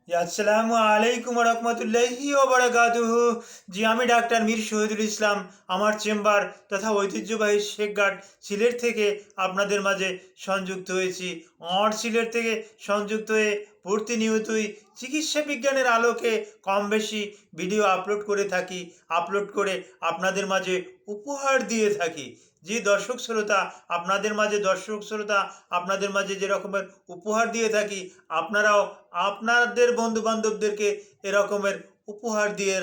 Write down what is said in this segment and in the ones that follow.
আসসালামু আলাইকুম রহমতুল্লাহি ও বারাকাতুহু। জি, আমি ডাক্তার মীর শহীদুল ইসলাম। আমার চেম্বার তথা ঐতিহ্যবাহী শেখঘাট সিলেট থেকে আপনাদের মাঝে সংযুক্ত হয়েছি। আমার সিলেট থেকে সংযুক্ত হয়ে প্রতিনিয়তই চিকিৎসা বিজ্ঞানের আলোকে কম বেশি ভিডিও আপলোড করে থাকি, আপলোড করে আপনাদের মাঝে উপহার দিয়ে থাকি। যে দর্শক শ্রোতা আপনাদের মাঝে যে রকমের উপহার দিয়ে থাকি, আপনারাও আপনাদের বন্ধু বান্ধবদেরকে এরকমের উপহার দিয়ে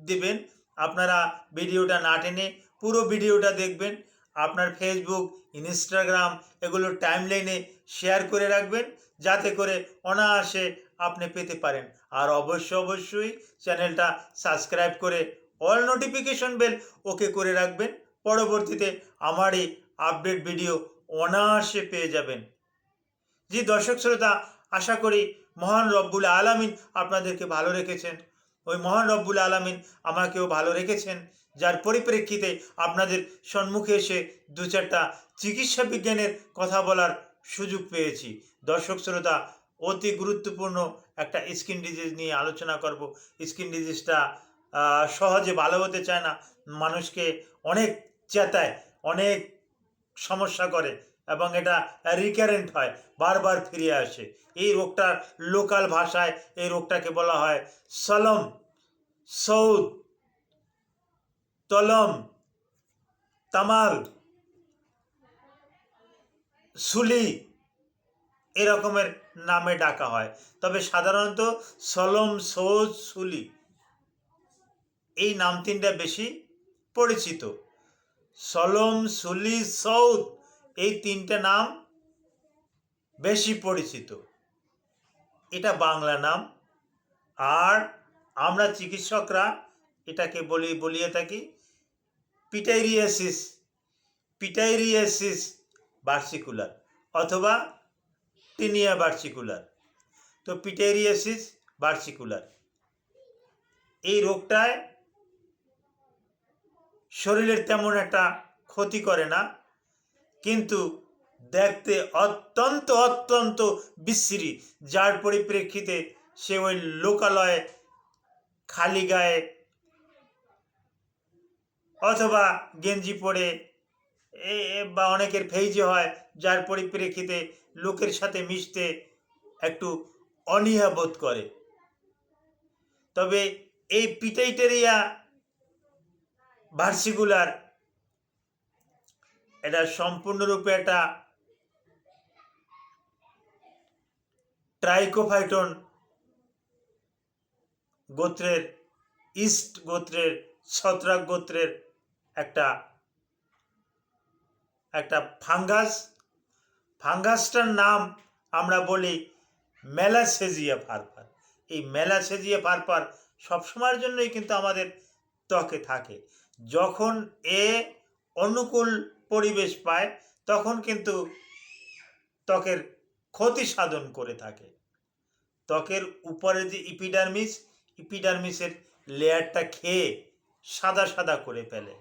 দেবেন। আপনারা ভিডিওটা না টেনে পুরো ভিডিওটা দেখবেন। আপনার ফেসবুক, ইনস্টাগ্রাম এগুলোর টাইমলাইনে শেয়ার করে রাখবেন, যাতে করে অনায়াসে আপনি পেতে পারেন। আর অবশ্যই চ্যানেলটা সাবস্ক্রাইব করে অল নোটিফিকেশন বেল ওকে করে রাখবেন। পরবর্তীতে আমার এই আপডেট ভিডিও অনায়াসে পেয়ে যাবেন। জি দর্শক শ্রোতা, আশা করি মহান রব্বুল আলামিন আপনাদেরকে ভালো রেখেছেন। ওই মহান রব্বুল আলামিন আমাকেও ভালো রেখেছেন, যার পরিপ্রেক্ষিতে আপনাদের সম্মুখে এসে দু চারটা চিকিৎসা বিজ্ঞানের কথা বলার সুযোগ পেয়েছি। দর্শক শ্রোতা, অতি গুরুত্বপূর্ণ একটা স্কিন ডিজিজ নিয়ে আলোচনা করব। স্কিন ডিজিজটা সহজে ভালো হতে চায় না, মানুষকে অনেক চেতায়, অনেক সমস্যা করে এবং এটা রিকারেন্ট হয়, বারবার ফিরে আসে। এই রোগটার লোকাল ভাষায় এই রোগটাকে বলা হয় সলম, সৌদ, তলম, তামাল, সুলি এরকমের নামে ডাকা হয়। তবে সাধারণত সলম, সৌদ, সুলি এই নাম তিনটা বেশি পরিচিত। সলম, সুলি, সৌদ এই তিনটে নাম বেশি পরিচিত। এটা বাংলা নাম। আর আমরা চিকিৎসকরা এটাকে বলিয়ে থাকি পিটাইরিয়াসিস, পিটাইরিয়াসিস ভার্সিকুলার অথবা টিনিয়া ভার্সিকুলার। তো পিটাইরিয়াসিস ভার্সিকুলার এই রোগটায় শরীরের তেমন একটা ক্ষতি করে না, কিন্তু দেখতে অত্যন্ত বিশ্রী, যার পরিপ্রেক্ষিতে সে ওই লোকালয়ে খালি গায়ে অথবা গেঞ্জি পরে বা অনেকের ফেইজে হয়, যার পরিপ্রেক্ষিতে লোকের সাথে মিশতে একটু অনীহা বোধ করে। তবে এই পিটাইটেরিয়া ভার্সিকুলার এটা সম্পূর্ণরূপে একটা ট্রাইকোফাইটন গোত্রের, ইস্ট গোত্রের, ছত্রাক গোত্রের একটা একটা ফাঙ্গাস। ফাঙ্গাসটার নাম আমরা বলি মেলাসেজিয়া ফারফার। এই মেলাসেজিয়া ফারফার সবসময়ের জন্যই কিন্তু আমাদের ত্বকে থাকে। যখন এ অনুকূল পরিবেশ পায় তখন কিন্তু ত্বকের ক্ষতি সাধন করে থাকে। ত্বকের উপরে যে ইপিডার্মিসের লেয়ারটা খেয়ে সাদা করে ফেলে।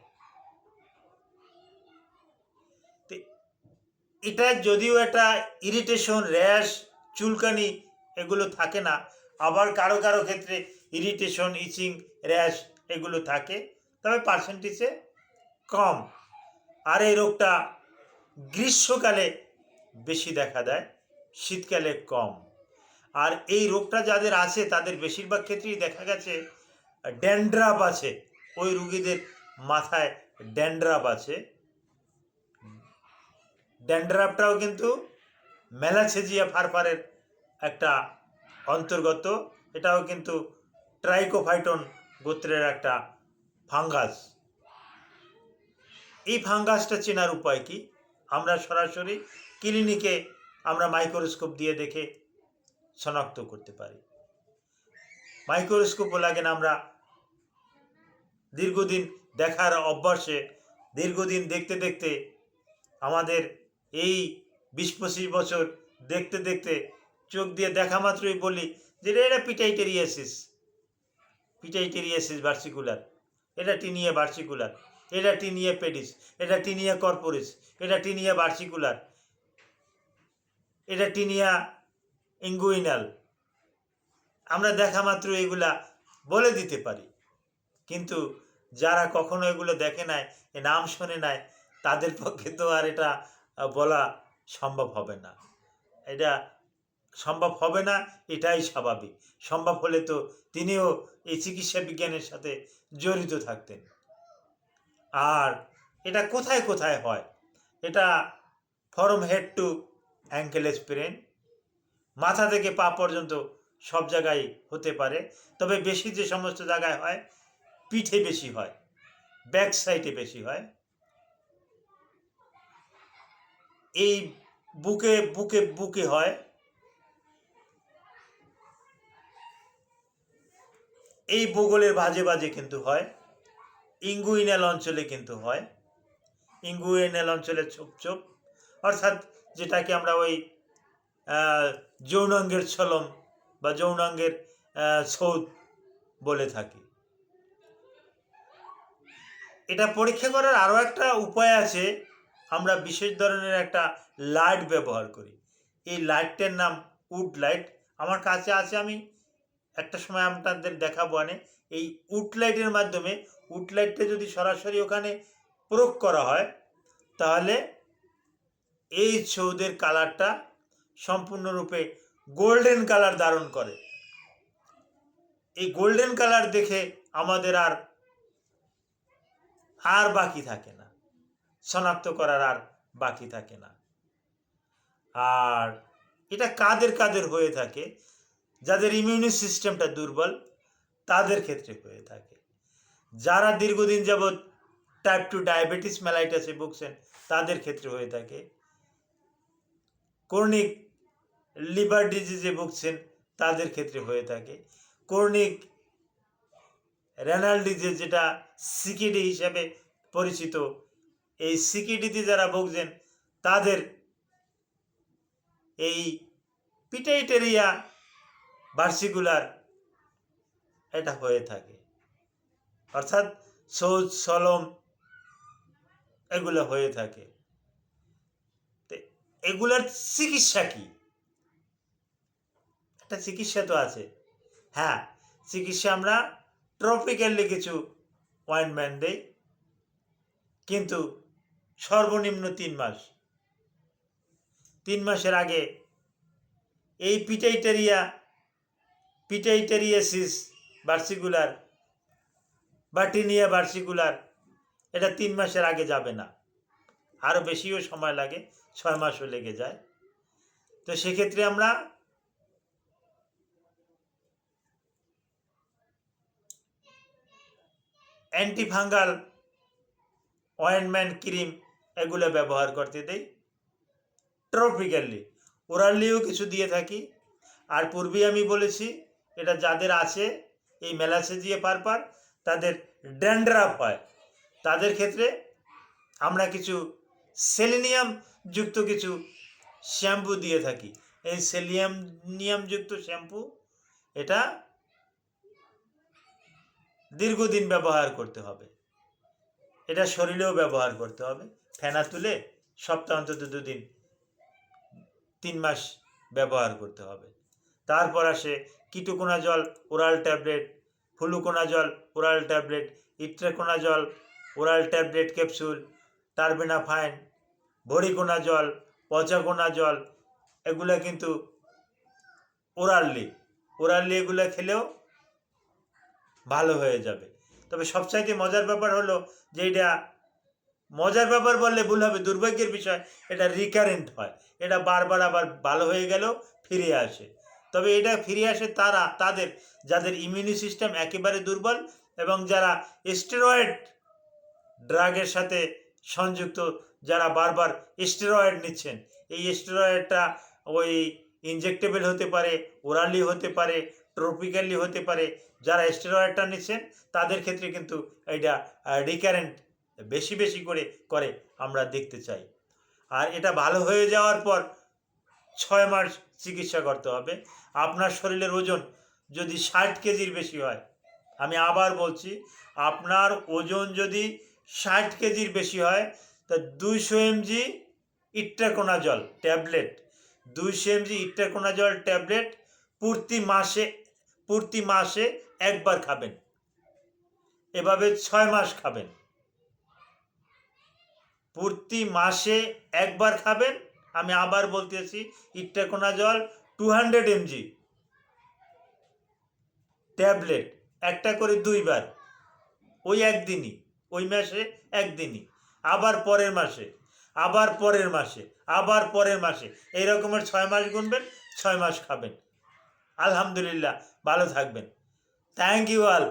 এটা যদিও একটা ইরিটেশন, র্যাশ, চুলকানি এগুলো থাকে না, আবার কারো ক্ষেত্রে ইরিটেশন, ইচিং, র্যাশ এগুলো থাকে, তবে পার্সেন্টেজে কম। আর এই রোগটা গ্রীষ্মকালে বেশি দেখা দেয়, শীতকালে কম। আর এই রোগটা যাদের আছে তাদের বেশিরভাগ ক্ষেত্রেই দেখা গেছে ড্যান্ড্রাফ আছে, ওই রুগীদের মাথায় ড্যান্ড্রাফ আছে। ড্যান্ড্রাফটাও কিন্তু মেলাসেজিয়া ফারফারের একটা অন্তর্গত। এটাও কিন্তু ট্রাইকোফাইটন গোত্রের একটা ফাঙ্গাস। এই ফাঙ্গাসটা চেনার উপায় কি? আমরা সরাসরি ক্লিনিকে আমরা মাইক্রোস্কোপ দিয়ে দেখে শনাক্ত করতে পারি। মাইক্রোস্কোপও লাগে না, আমরা দীর্ঘদিন দেখার অভ্যাসে, দীর্ঘদিন দেখতে আমাদের এই 20-25 বছর দেখতে চোখ দিয়ে দেখা মাত্রই বলি যে এটা পিটাইটেরিয়াসিস ভার্সিকুলার, এটা টিনিয়া ভার্সিকুলার, এটা টিনিয়া পেডিস, এটা টিনিয়া কর্পোরিস, এটা টিনিয়া ভার্সিকুলার, এটা টিনিয়া ইঙ্গুইনাল, আমরা দেখা মাত্র এগুলা বলে দিতে পারি, কিন্তু যারা কখনো এগুলো দেখে নাই, এ নাম শোনে নাই, তাদের পক্ষে তো আর এটা বলা সম্ভব হবে না। এটা সম্ভব হবে না, এটাই স্বাভাবিক। সম্ভব হলে তো তিনিও এই চিকিৎসা বিজ্ঞানের সাথে জড়িত থাকতেন। আর এটা কোথায় কোথায় হয়? এটা from head to ankle sprain, মাথা থেকে পা পর্যন্ত সব জায়গায় হতে পারে। তবে বেশি যে সমস্ত জায়গায় হয়, পিঠে বেশি হয়, ব্যাক সাইডে বেশি হয়, এই বুকে বুকে বুকে হয়, এই বগলের বাজে বাজে কিন্তু হয়, ইঙ্গুইনাল অঞ্চলে কিন্তু হয়, ইঙ্গুইনাল অঞ্চলে ছোপ ছোপ, অর্থাৎ যেটাকে আমরা ওই যৌনাঙ্গের ছলম বা যৌনাঙ্গের ছৌদ বলে থাকি। এটা পরীক্ষা করার আরও একটা উপায় আছে। আমরা বিশেষ ধরনের একটা লাইট ব্যবহার করি। এই লাইটটার নাম উড লাইট। আমার কাছে আছে, আমি একটা সময় আপনাদের দেখাবো। এই উড লাইটের মাধ্যমে, উড লাইটটা যদি সরাসরি ওখানে প্রয়োগ করা হয়, তাহলে এই ছৌদের কালারটা সম্পূর্ণরূপে গোল্ডেন কালার ধারণ করে। এই গোল্ডেন কালার দেখে আমাদের আর বাকি থাকে না, শনাক্ত করার আর বাকি থাকে না। আর এটা কাদের কাদের হয়ে থাকে? যাদের ইমিউনি সিস্টেমটা দুর্বল, তাদের ক্ষেত্রে হয়ে থাকে। যারা দীর্ঘদিন যাবৎ টাইপ 2 ডায়াবেটিস মেলাইটাসে ভুগছেন, তাদের ক্ষেত্রে হয়ে থাকে। ক্রনিক লিভার ডিজিজে ভুগছেন, তাদের ক্ষেত্রে হয়ে থাকে। ক্রনিক রেনাল ডিজিজ, যেটা সিকিডি হিসাবে পরিচিত, এই সিকিডিতে যারা ভুগছেন, তাদের এই পিটাইটেরিয়া ভার্সিকুলার এটা হয়ে থাকে, অর্থাৎ শৌচ সলম এগুলো হয়ে থাকে। এগুলার চিকিৎসা কি? একটা চিকিৎসা তো আছে। হ্যাঁ, চিকিৎসা আমরা ট্রপিক্যালি কিছু অয়েন্টমেন্ট দেই, কিন্তু সর্বনিম্ন 3 মাস। 3 মাসের আগে এই পিটাইটেরিয়াসিস ভার্সিকুলার বা টিনিয়া ভার্সিকুলার, এটা 3 মাসের আগে যাবে না, আরও বেশিও সময় লাগে, 6 মাসও লেগে যায়। তো সেক্ষেত্রে আমরা অ্যান্টিফাঙ্গাল অয়েন্টমেন্ট, ক্রিম এগুলো ব্যবহার করতে দেই ট্রপিক্যালি। ওরালিও কিছু দিয়ে থাকি। আর পূর্বেই আমি বলেছি, এটা যাদের আছে এই মেলাসেজিয়া পারপার, তাদের ড্যান্ড্রাফ হয়, তাদের ক্ষেত্রে আমরা কিছু সেলেনিয়াম যুক্ত কিছু শ্যাম্পু দিয়ে থাকি। এই সেলেনিয়াম যুক্ত শ্যাম্পু, এটা দীর্ঘদিন ব্যবহার করতে হবে। এটা শরীরেও ব্যবহার করতে হবে। ফেনা তুলে সপ্তাহ অন্তত 2 দিন, 3 মাস ব্যবহার করতে হবে। তারপর আসে ketoconazole oral tablet, fluconazole oral tablet, itraconazole oral tablet capsule, terbinafine, voriconazole, posaconazole, এগুলো কিন্তু ওরালি এগুলো খেলেও ভালো হয়ে যাবে। তবে সবচাইতে মজার ব্যাপার হলো যে, এটা মজার ব্যাপার বললে ভুল হবে, দুর্ভাগ্যের বিষয়, এটা রিকারেন্ট হয়। এটা বারবার আবার ভালো হয়ে গেলেও ফিরে আসে। তবে এটা ফিরে আসে তাদের যাদের ইমিউনি সিস্টেম একেবারে দুর্বল, এবং যারা স্টেরয়েড ড্রাগের সাথে সংযুক্ত, যারা বারবার স্টেরয়েড নিচ্ছেন। এই স্টেরয়েডটা ওই ইনজেক্টেবল হতে পারে, ওরালি হতে পারে, ট্রপিক্যালি হতে পারে। যারা স্টেরয়েডটা নিচ্ছেন, তাদের ক্ষেত্রে কিন্তু এটা রিকারেন্ট বেশি বেশি করে আমরা দেখতে চাই। আর এটা ভালো হয়ে যাওয়ার পর 6 মাস চিকিৎসা করতে হবে। আপনার শরীরের ওজন যদি 60 কেজির বেশি হয়, আমি আবার বলছি, আপনার ওজন যদি 60 কেজির বেশি হয়, তা 200 mg itraconazole tablet, 200 mg itraconazole tablet প্রতি মাসে একবার খাবেন, এভাবে 6 মাস খাবেন। প্রতি মাসে একবার খাবেন। আমি আবার বলতেছি, ইট্টাকোনাজল 200 mg ট্যাবলেট, একটা করে 2 বার, ওই একদিনই, ওই মাসে একদিনই, আবার পরের মাসে, আবার পরের মাসে, আবার পরের মাসে, এই রকমের 6 মাস গুনবেন, 6 মাস খাবেন। আলহামদুলিল্লাহ, ভালো থাকবেন। Thank you all.